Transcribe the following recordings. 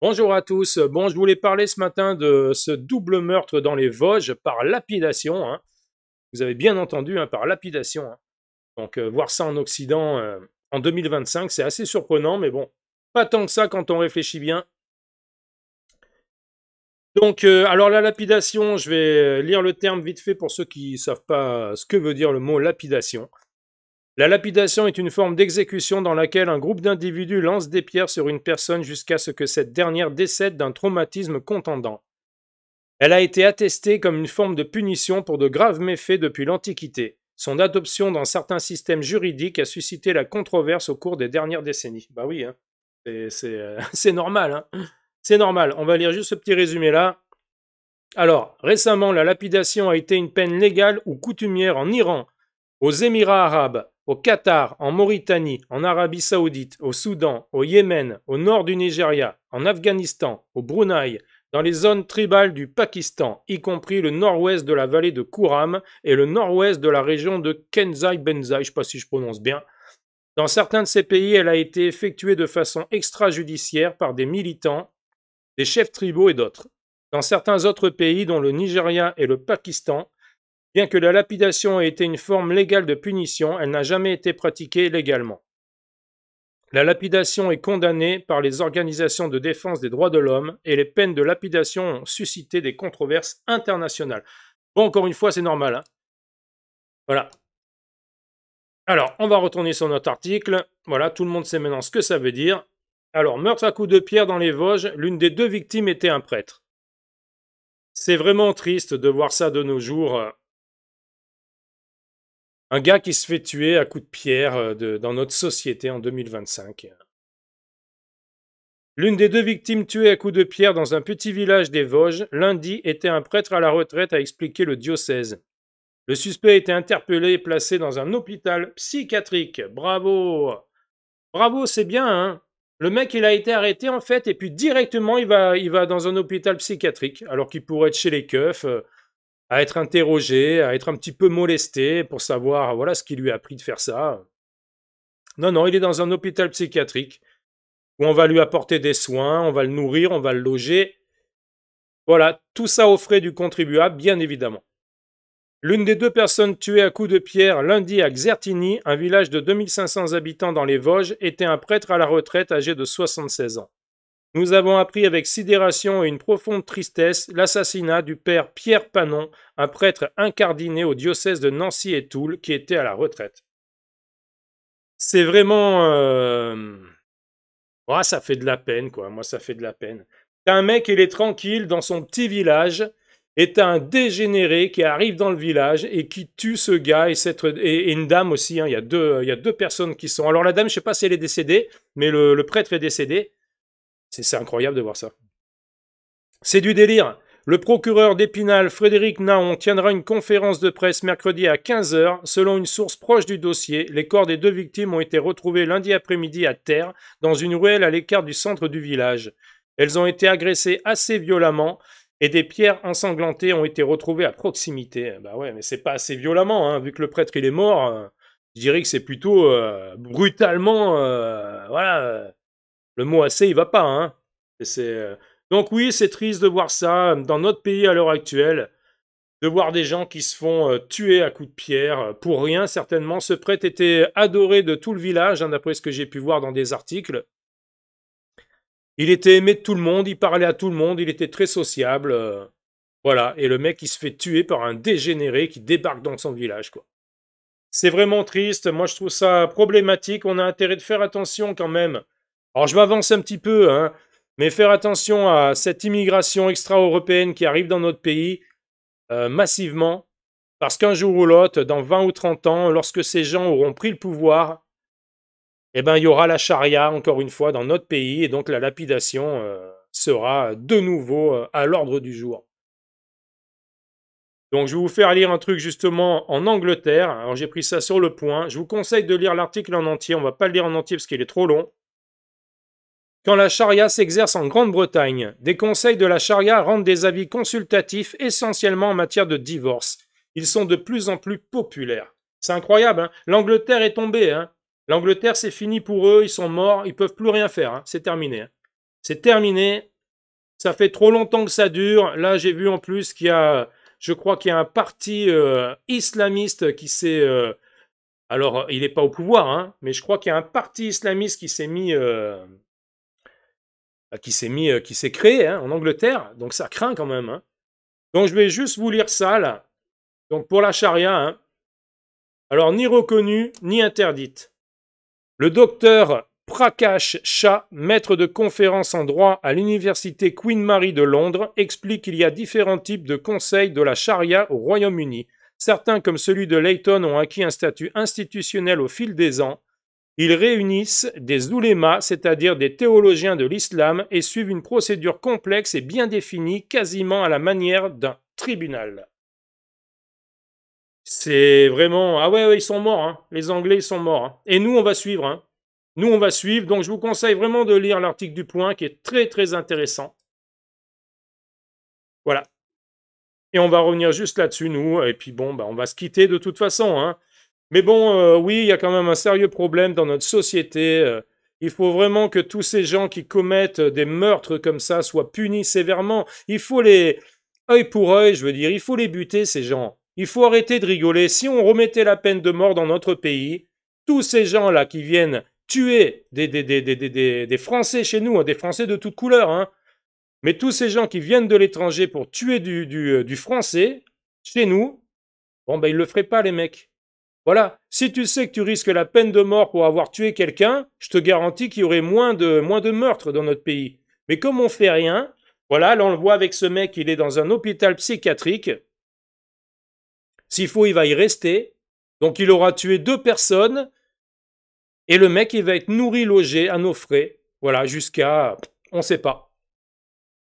Bonjour à tous. Bon, je voulais parler ce matin de ce double meurtre dans les Vosges par lapidation, hein. Vous avez bien entendu, hein, par lapidation, hein. Donc, voir ça en Occident en 2025, c'est assez surprenant, mais bon, pas tant que ça quand on réfléchit bien. Donc, alors la lapidation, je vais lire le terme vite fait pour ceux qui ne savent pas ce que veut dire le mot lapidation. La lapidation est une forme d'exécution dans laquelle un groupe d'individus lance des pierres sur une personne jusqu'à ce que cette dernière décède d'un traumatisme contendant. Elle a été attestée comme une forme de punition pour de graves méfaits depuis l'Antiquité. Son adoption dans certains systèmes juridiques a suscité la controverse au cours des dernières décennies. Bah oui, hein. C'est normal, hein. C'est normal. On va lire juste ce petit résumé-là. Alors, récemment, la lapidation a été une peine légale ou coutumière en Iran, aux Émirats arabes, au Qatar, en Mauritanie, en Arabie saoudite, au Soudan, au Yémen, au nord du Nigeria, en Afghanistan, au Brunei, dans les zones tribales du Pakistan, y compris le nord-ouest de la vallée de Kouram et le nord-ouest de la région de Kenzai-Benzai, je ne sais pas si je prononce bien. Dans certains de ces pays, elle a été effectuée de façon extrajudiciaire par des militants, des chefs tribaux et d'autres. Dans certains autres pays, dont le Nigeria et le Pakistan, bien que la lapidation ait été une forme légale de punition, elle n'a jamais été pratiquée légalement. La lapidation est condamnée par les organisations de défense des droits de l'homme et les peines de lapidation ont suscité des controverses internationales. Bon, encore une fois, c'est normal, hein. Voilà. Alors, on va retourner sur notre article. Voilà, tout le monde sait maintenant ce que ça veut dire. Alors, meurtre à coups de pierre dans les Vosges, l'une des deux victimes était un prêtre. C'est vraiment triste de voir ça de nos jours. Un gars qui se fait tuer à coups de pierre dans notre société en 2025. L'une des deux victimes tuées à coups de pierre dans un petit village des Vosges, lundi, était un prêtre à la retraite, a expliqué le diocèse. Le suspect a été interpellé et placé dans un hôpital psychiatrique. Bravo! Bravo, c'est bien, hein? Le mec, il a été arrêté, en fait, et puis directement, il va dans un hôpital psychiatrique, alors qu'il pourrait être chez les keufs, à être interrogé, à être un petit peu molesté pour savoir, voilà, ce qui lui a pris de faire ça. Non, non, il est dans un hôpital psychiatrique où on va lui apporter des soins, on va le nourrir, on va le loger. Voilà, tout ça aux frais du contribuable, bien évidemment. L'une des deux personnes tuées à coups de pierre lundi à Xertigny, un village de 2500 habitants dans les Vosges, était un prêtre à la retraite âgé de 76 ans. Nous avons appris avec sidération et une profonde tristesse l'assassinat du père Pierre Panon, un prêtre incardiné au diocèse de Nancy et Toul, qui était à la retraite. C'est vraiment... Oh, ça fait de la peine, quoi. Moi, ça fait de la peine. T'as un mec, il est tranquille dans son petit village, et t'as un dégénéré qui arrive dans le village et qui tue ce gars et une dame aussi, hein. Il y a deux personnes qui sont... Alors la dame, je sais pas si elle est décédée, mais le prêtre est décédé. C'est incroyable de voir ça. C'est du délire. Le procureur d'Épinal, Frédéric Naon, tiendra une conférence de presse mercredi à 15 h. Selon une source proche du dossier, les corps des deux victimes ont été retrouvés lundi après-midi à terre, dans une ruelle à l'écart du centre du village. Elles ont été agressées assez violemment et des pierres ensanglantées ont été retrouvées à proximité. Bah ouais, mais c'est pas assez violemment, hein. Vu que le prêtre il est mort, je dirais que c'est plutôt brutalement. Voilà, le mot assez il va pas, hein. Donc oui, c'est triste de voir ça dans notre pays à l'heure actuelle, de voir des gens qui se font tuer à coups de pierre pour rien certainement. Ce prêtre était adoré de tout le village, hein, d'après ce que j'ai pu voir dans des articles. Il était aimé de tout le monde, il parlait à tout le monde, il était très sociable. Voilà, et le mec il se fait tuer par un dégénéré qui débarque dans son village, quoi. C'est vraiment triste, moi je trouve ça problématique, on a intérêt de faire attention quand même. Alors je m'avance un petit peu, hein, mais faire attention à cette immigration extra-européenne qui arrive dans notre pays massivement, parce qu'un jour ou l'autre, dans 20 ou 30 ans, lorsque ces gens auront pris le pouvoir, eh ben, il y aura la charia, encore une fois, dans notre pays, et donc la lapidation sera de nouveau à l'ordre du jour. Donc je vais vous faire lire un truc justement en Angleterre. Alors j'ai pris ça sur Le Point. Je vous conseille de lire l'article en entier. On ne va pas le lire en entier parce qu'il est trop long. Quand la charia s'exerce en Grande-Bretagne, des conseils de la charia rendent des avis consultatifs essentiellement en matière de divorce. Ils sont de plus en plus populaires. C'est incroyable, hein. L'Angleterre est tombée, hein. L'Angleterre, c'est fini pour eux, ils sont morts, ils peuvent plus rien faire, hein. C'est terminé, hein. C'est terminé. Ça fait trop longtemps que ça dure. Là, j'ai vu en plus qu'il y a, je crois qu'il y a un parti islamiste qui s'est... alors, il n'est pas au pouvoir, hein, mais je crois qu'il y a un parti islamiste qui s'est créé hein, en Angleterre. Donc, ça craint quand même. Hein. Donc, je vais juste vous lire ça, là. Donc, pour la charia, hein. Alors, ni reconnue, ni interdite. Le docteur Prakash Shah, maître de conférences en droit à l'université Queen Mary de Londres, explique qu'il y a différents types de conseils de la charia au Royaume-Uni. Certains, comme celui de Layton, ont acquis un statut institutionnel au fil des ans. Ils réunissent des oulémas, c'est-à-dire des théologiens de l'islam, et suivent une procédure complexe et bien définie, quasiment à la manière d'un tribunal. C'est vraiment... Ah ouais, ouais, ils sont morts, hein. Les Anglais, ils sont morts. Hein. Et nous, on va suivre. Hein. Nous, on va suivre. Donc, je vous conseille vraiment de lire l'article du Point, qui est très, très intéressant. Voilà. Et on va revenir juste là-dessus, nous. Et puis, bon, bah, on va se quitter de toute façon. Hein. Mais bon, oui, il y a quand même un sérieux problème dans notre société. Il faut vraiment que tous ces gens qui commettent des meurtres comme ça soient punis sévèrement. Il faut les... œil pour œil, je veux dire. Il faut les buter, ces gens. Il faut arrêter de rigoler. Si on remettait la peine de mort dans notre pays, tous ces gens-là qui viennent tuer des Français chez nous, hein, des Français de toutes couleurs, hein, mais tous ces gens qui viennent de l'étranger pour tuer du Français, chez nous, bon, ben, ils le feraient pas, les mecs. Voilà. Si tu sais que tu risques la peine de mort pour avoir tué quelqu'un, je te garantis qu'il y aurait moins de meurtres dans notre pays. Mais comme on fait rien, voilà, là on le voit avec ce mec, il est dans un hôpital psychiatrique. S'il faut, il va y rester. Donc il aura tué 2 personnes. Et le mec, il va être nourri, logé à nos frais. Voilà, jusqu'à... on ne sait pas.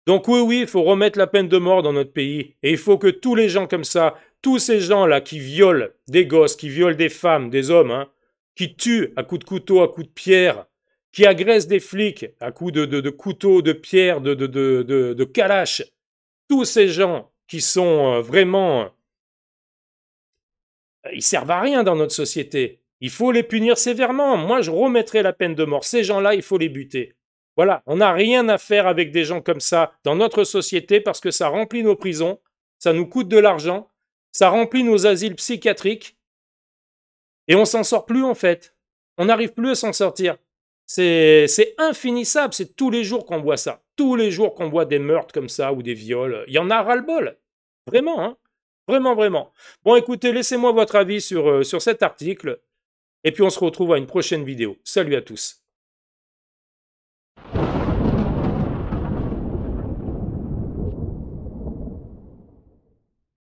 Donc oui, oui, il faut remettre la peine de mort dans notre pays. Et il faut que tous les gens comme ça, tous ces gens-là qui violent des gosses, qui violent des femmes, des hommes, hein, qui tuent à coups de couteau, à coups de pierre, qui agressent des flics à coups de couteau, de pierre, de calache, tous ces gens qui sont vraiment... ils servent à rien dans notre société. Il faut les punir sévèrement. Moi, je remettrai la peine de mort. Ces gens-là, il faut les buter. Voilà, on n'a rien à faire avec des gens comme ça dans notre société parce que ça remplit nos prisons, ça nous coûte de l'argent, ça remplit nos asiles psychiatriques et on s'en sort plus en fait. On n'arrive plus à s'en sortir. C'est infinissable, c'est tous les jours qu'on voit ça. Tous les jours qu'on voit des meurtres comme ça ou des viols. Il y en a ras-le-bol. Vraiment, hein. Vraiment, vraiment. Bon, écoutez, laissez-moi votre avis sur cet article et puis on se retrouve à une prochaine vidéo. Salut à tous.